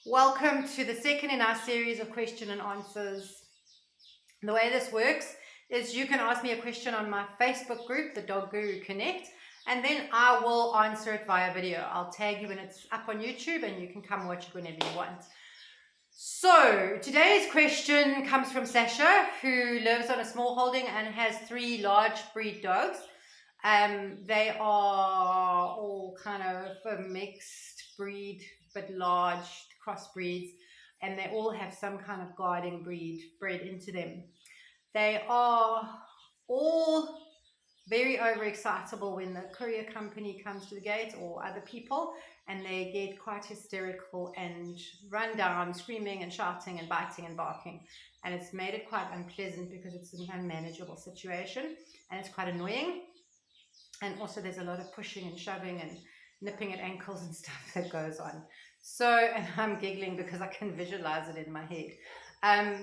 Welcome to the second in our series of question and answers. The way this works is you can ask me a question on my Facebook group, the Dog Guru Connect, and then I will answer it via video. I'll tag you when it's up on YouTube and you can come watch it whenever you want. So today's question comes from Sasha, who lives on a small holding and has 3 large breed dogs. They are all kind of a mixed breed, but large crossbreeds, and they all have some kind of guarding breed bred into them. They are all very overexcitable when the courier company comes to the gate or other people, and they get quite hysterical and run down, screaming and shouting and biting and barking. And it's made it quite unpleasant because it's an unmanageable situation and it's quite annoying. And also there's a lot of pushing and shoving and nipping at ankles and stuff that goes on. So, and I'm giggling because I can visualize it in my head.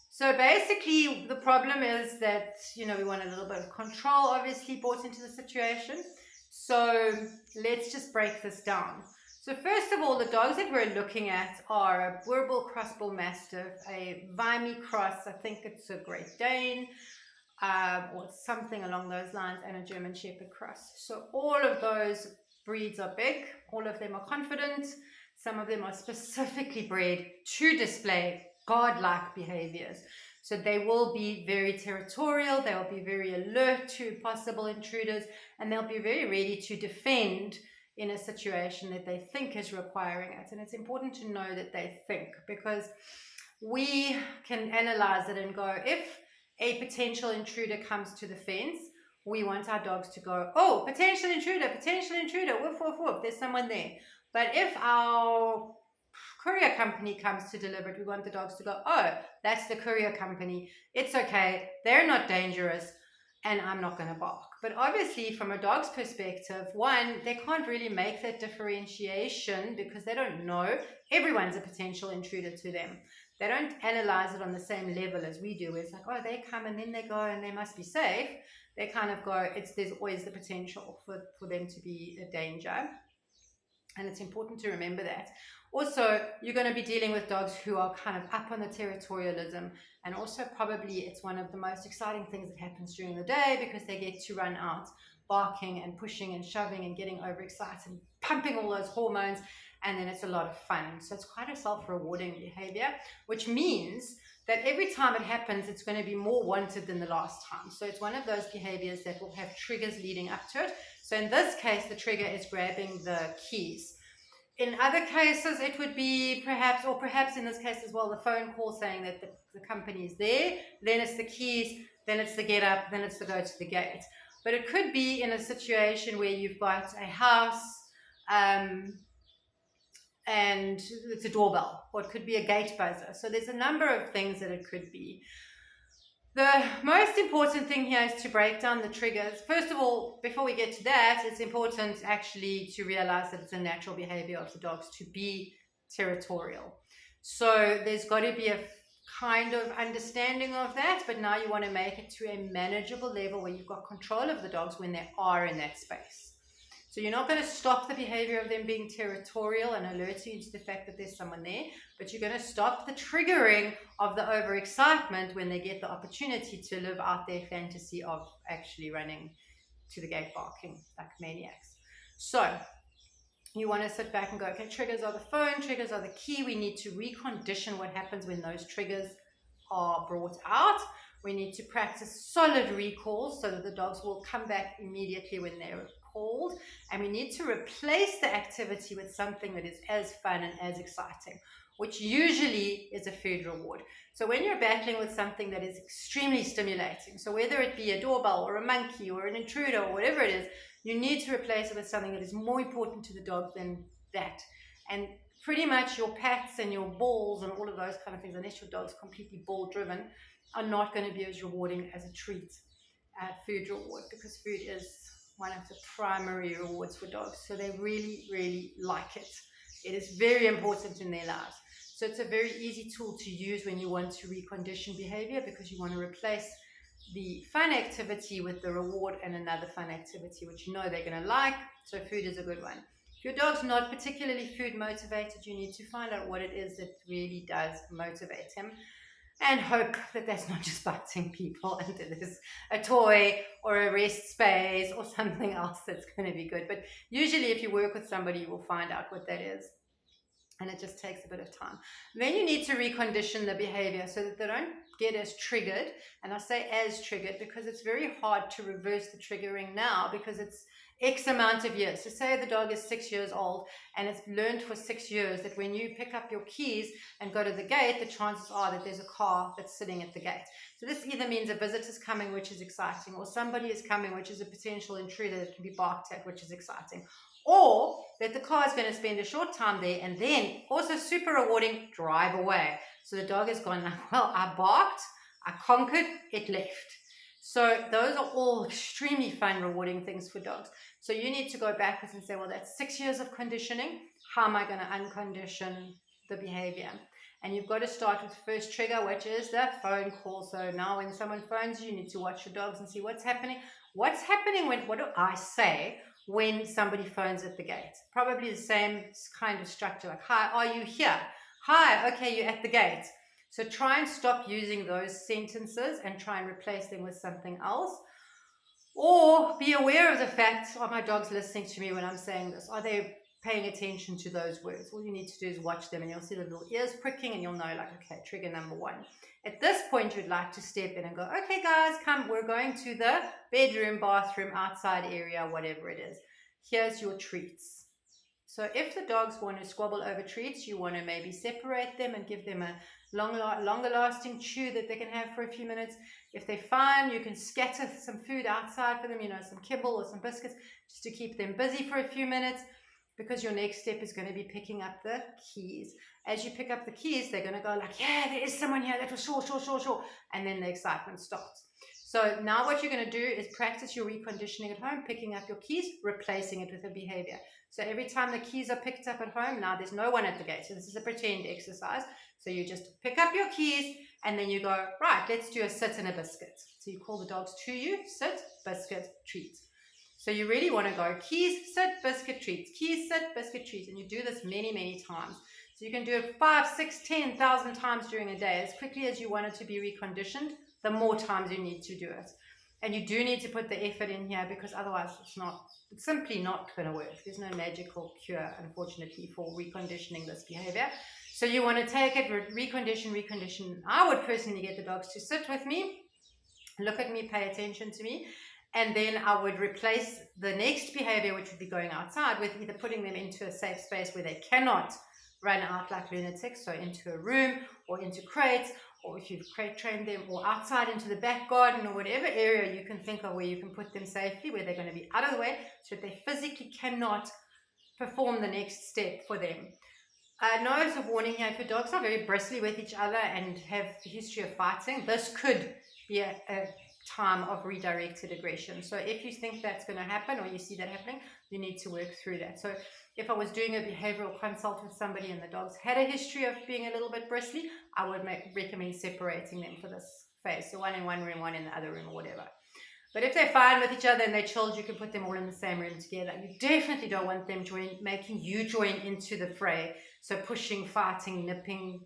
So basically the problem is that, we want a little bit of control obviously brought into the situation. So let's just break this down. So first of all, the dogs that we're looking at are a Boerboel Crossbull Mastiff, a Weimey Cross, I think it's a Great Dane, or something along those lines, and a German Shepherd Cross. So all of those breeds are big, all of them are confident, some of them are specifically bred to display godlike behaviors. So they will be very territorial, they will be very alert to possible intruders, and they'll be very ready to defend in a situation that they think is requiring it. And it's important to know that they think, because we can analyze it and go, if a potential intruder comes to the fence, we want our dogs to go, oh, potential intruder, woof, woof, woof, there's someone there. But if our courier company comes to deliver it, we want the dogs to go, oh, that's the courier company. It's okay. They're not dangerous and I'm not going to bark. But obviously from a dog's perspective, one, they can't really make that differentiation because they don't know. Everyone's a potential intruder to them. They don't analyze it on the same level as we do. It's like, oh, they come and then they go and they must be safe. They kind of go, there's always the potential for them to be a danger. And it's important to remember that. Also, you're going to be dealing with dogs who are kind of up on the territorialism. And also probably it's one of the most exciting things that happens during the day because they get to run out barking and pushing and shoving and getting overexcited and pumping all those hormones. And then it's a lot of fun. So it's quite a self-rewarding behavior, which means that every time it happens, it's going to be more wanted than the last time. So it's one of those behaviors that will have triggers leading up to it. So in this case, the trigger is grabbing the keys. In other cases, it would be perhaps in this case as well, the phone call saying that the company is there, then it's the keys, then it's the get up, then it's the go to the gate. But it could be in a situation where you've got a house, and it's a doorbell, or it could be a gate buzzer. So there's a number of things that it could be. The most important thing here is to break down the triggers. First of all, before we get to that, it's important actually to realize that it's a natural behavior of the dogs to be territorial. So there's got to be a kind of understanding of that, but now you want to make it to a manageable level where you've got control of the dogs when they are in that space. So you're not going to stop the behavior of them being territorial and alerting you to the fact that there's someone there, but you're going to stop the triggering of the overexcitement when they get the opportunity to live out their fantasy of actually running to the gate barking like maniacs. So you want to sit back and go, okay, triggers are the phone, triggers are the key. We need to recondition what happens when those triggers are brought out. We need to practice solid recalls so that the dogs will come back immediately when they're called, and we need to replace the activity with something that is as fun and as exciting, which usually is a food reward. So when you're battling with something that is extremely stimulating, so whether it be a doorbell or a monkey or an intruder or whatever it is, you need to replace it with something that is more important to the dog than that. And pretty much your pats and your balls and all of those kind of things, unless your dog's completely ball driven, are not going to be as rewarding as a treat, food reward, because food is one of the primary rewards for dogs. So they really, really like it. It is very important in their lives. So it's a very easy tool to use when you want to recondition behavior, because you want to replace the fun activity with the reward and another fun activity, which you know they're going to like. So food is a good one. If your dog's not particularly food motivated, you need to find out what it is that really does motivate him, and hope that that's not just biting people and that there's a toy or a rest space or something else that's going to be good. But usually if you work with somebody, you will find out what that is. And it just takes a bit of time. Then you need to recondition the behavior so that they don't get as triggered. And I say as triggered because it's very hard to reverse the triggering now, because it's X amount of years. So say the dog is 6 years old and it's learned for 6 years that when you pick up your keys and go to the gate, the chances are that there's a car that's sitting at the gate. So this either means a visitor's coming, which is exciting, or somebody is coming, which is a potential intruder that can be barked at, which is exciting. Or that the car is going to spend a short time there and then, also super rewarding, drive away. So the dog has gone like, well, I barked, I conquered, it left. So those are all extremely fun, rewarding things for dogs. So you need to go backwards and say, well, that's 6 years of conditioning. How am I going to uncondition the behavior? And you've got to start with the first trigger, which is the phone call. So now when someone phones you, you need to watch your dogs and see what's happening. What's happening when, what do I say when somebody phones at the gate? Probably the same kind of structure, like, hi, are you here? Hi, okay, you're at the gate. So try and stop using those sentences and try and replace them with something else. Or be aware of the fact, are my dogs listening to me when I'm saying this? Are they paying attention to those words? All you need to do is watch them and you'll see the little ears pricking and you'll know, like, okay, trigger number 1. At this point, you'd like to step in and go, okay, guys, come, we're going to the bedroom, bathroom, outside area, whatever it is. Here's your treats. So if the dogs want to squabble over treats, you want to maybe separate them and give them a longer lasting chew that they can have for a few minutes. If they're fine, you can scatter some food outside for them, some kibble or some biscuits, just to keep them busy for a few minutes, because your next step is going to be picking up the keys. As you pick up the keys, they're going to go like, yeah, there is someone here, that was sure. And then the excitement starts. So now what you're going to do is practice your reconditioning at home, picking up your keys, replacing it with a behavior. So every time the keys are picked up at home, now there's no one at the gate. So this is a pretend exercise. So you just pick up your keys and then you go, right, let's do a sit and a biscuit. So you call the dogs to you, sit, biscuit, treat. So you really want to go keys, sit, biscuit, treats, keys, sit, biscuit, treats. And you do this many, many times. So you can do it 5, 6, 10,000 times during a day. As quickly as you want it to be reconditioned, the more times you need to do it. And you do need to put the effort in here, because otherwise it's simply not going to work. There's no magical cure, unfortunately, for reconditioning this behavior. So you want to take it, recondition. I would personally get the dogs to sit with me, look at me, pay attention to me. And then I would replace the next behavior, which would be going outside, with either putting them into a safe space where they cannot run out like lunatics, so into a room or into crates, or if you've crate trained them, or outside into the back garden, or whatever area you can think of where you can put them safely, where they're going to be out of the way, so that they physically cannot perform the next step for them. Notice of warning here, if your dogs are very bristly with each other and have a history of fighting, this could be a time of redirected aggression. So if you think that's going to happen, or you see that happening, you need to work through that. So if I was doing a behavioral consult with somebody and the dogs had a history of being a little bit bristly, I would recommend separating them for this phase. So one in one room, one in the other room, or whatever. But if they're fine with each other and they're chilled, you can put them all in the same room together. You definitely don't want them making you join into the fray. So pushing, fighting, nipping,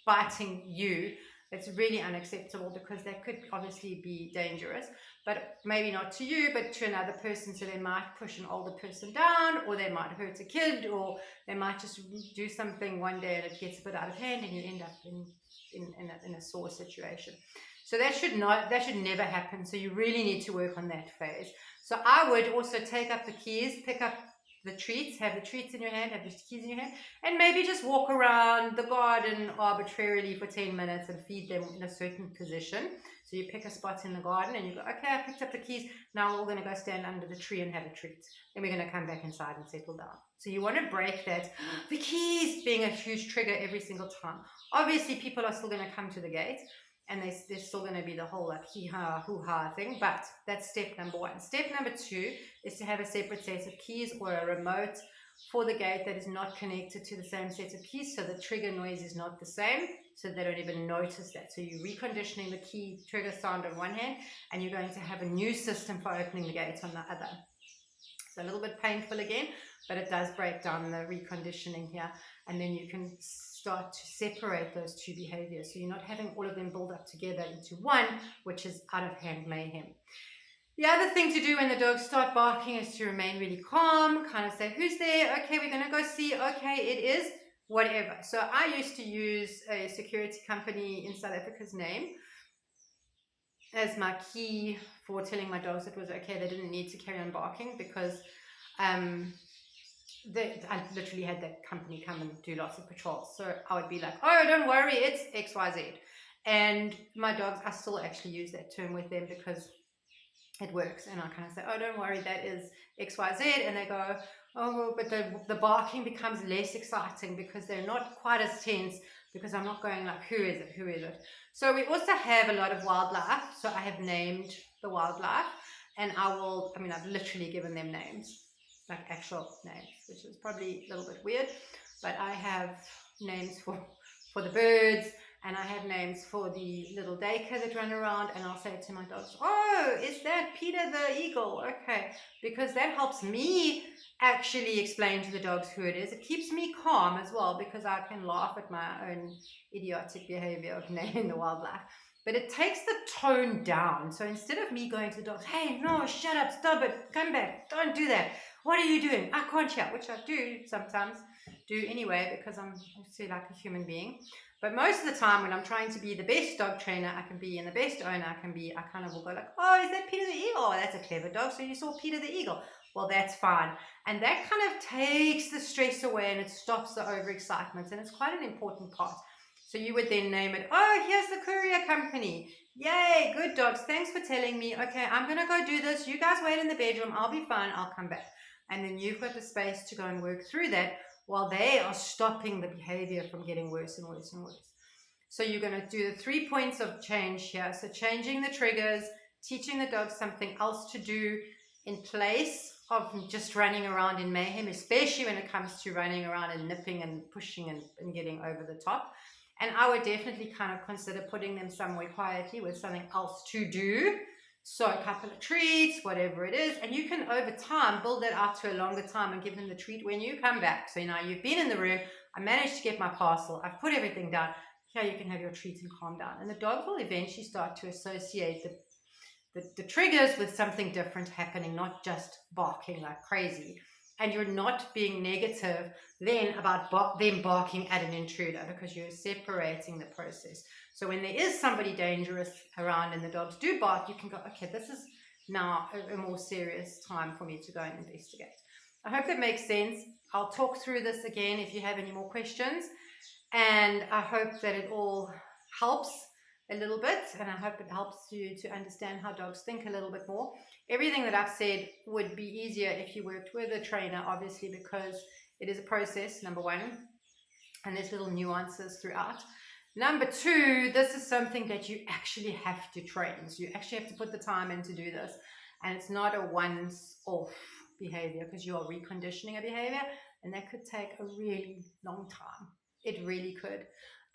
biting you. It's really unacceptable, because that could obviously be dangerous, but maybe not to you, but to another person. So they might push an older person down, or they might hurt a kid, or they might just do something one day and it gets a bit out of hand and you end up in a sore situation. So that should never happen. So you really need to work on that phase. So I would also take up the keys, pick up the treats, have the treats in your hand, have the keys in your hand, and maybe just walk around the garden arbitrarily for 10 minutes and feed them in a certain position. So you pick a spot in the garden and you go, okay, I picked up the keys, now we're all going to go stand under the tree and have a treat. Then we're going to come back inside and settle down. So you want to break that, the keys being a huge trigger every single time. Obviously, people are still going to come to the gate, and there's still going to be the whole like hee-ha, hoo-ha thing, but that's step number 1. Step number 2 is to have a separate set of keys or a remote for the gate that is not connected to the same set of keys, so the trigger noise is not the same, so they don't even notice that. So you're reconditioning the key trigger sound on one hand, and you're going to have a new system for opening the gate on the other. It's a little bit painful again, but it does break down the reconditioning here. And then you can start to separate those two behaviors. So you're not having all of them build up together into one, which is out of hand mayhem. The other thing to do when the dogs start barking is to remain really calm, kind of say, who's there? Okay, we're going to go see. Okay, it is whatever. So I used to use a security company in South Africa's name as my key for telling my dogs it was okay. They didn't need to carry on barking because I literally had that company come and do lots of patrols. So I would be like, oh, don't worry, it's XYZ. And my dogs, I still actually use that term with them because it works. And I kind of say, oh, don't worry, that is XYZ. And they go, oh, but the barking becomes less exciting because they're not quite as tense because I'm not going like, who is it? Who is it? So we also have a lot of wildlife. So I have named the wildlife, and I've literally given them names, like actual names, which is probably a little bit weird, but I have names for the birds, and I have names for the little daycare that run around, and I'll say to my dogs, oh, is that Peter the eagle? Okay, because that helps me actually explain to the dogs who it is. It keeps me calm as well because I can laugh at my own idiotic behavior of naming the wildlife. But it takes the tone down. So instead of me going to the dogs, hey, no, shut up, stop it, come back, don't do that. What are you doing? I can't hear, which I do sometimes do anyway because I'm obviously like a human being. But most of the time when I'm trying to be the best dog trainer I can be and the best owner I can be, I kind of will go like, oh, is that Peter the eagle? Oh, that's a clever dog. So you saw Peter the eagle. Well, that's fine. And that kind of takes the stress away and it stops the overexcitement. And it's quite an important part. So you would then name it, oh, here's the courier company. Yay, good dogs. Thanks for telling me. Okay, I'm going to go do this. You guys wait in the bedroom. I'll be fine. I'll come back. And then you've got the space to go and work through that while they are stopping the behavior from getting worse and worse and worse. So you're going to do the 3 points of change here. So changing the triggers, teaching the dog something else to do in place of just running around in mayhem, especially when it comes to running around and nipping and pushing and getting over the top. And I would definitely kind of consider putting them somewhere quietly with something else to do. So a couple of treats, whatever it is. And you can, over time, build that out to a longer time and give them the treat when you come back. So now you've been in the room. I managed to get my parcel. I've put everything down. Here you can have your treat and calm down. And the dog will eventually start to associate the triggers with something different happening, not just barking like crazy. And you're not being negative then about them barking at an intruder because you're separating the process. So when there is somebody dangerous around and the dogs do bark, you can go, okay, this is now a more serious time for me to go and investigate. I hope that makes sense. I'll talk through this again if you have any more questions. And I hope that it all helps a little bit, and I hope it helps you to understand how dogs think a little bit more. Everything that I've said would be easier if you worked with a trainer, obviously, because it is a process, number one, and there's little nuances throughout. Number two, this is something that you actually have to train. So you actually have to put the time in to do this, and it's not a once-off behavior because you are reconditioning a behavior, and that could take a really long time. It really could.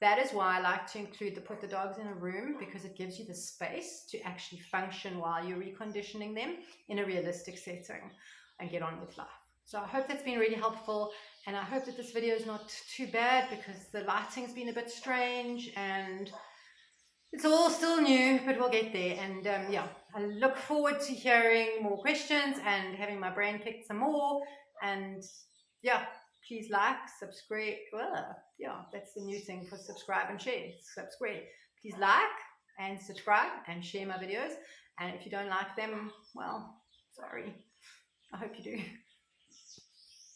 That is why I like to put the dogs in a room because it gives you the space to actually function while you're reconditioning them in a realistic setting and get on with life. So I hope that's been really helpful, and I hope that this video is not too bad because the lighting's been a bit strange and it's all still new, but we'll get there. And yeah, I look forward to hearing more questions and having my brain pick some more. And yeah, please like, subscribe. Well, yeah, that's the new thing for subscribe and share. Subscribe. Please like and subscribe and share my videos. And if you don't like them, well, sorry. I hope you do.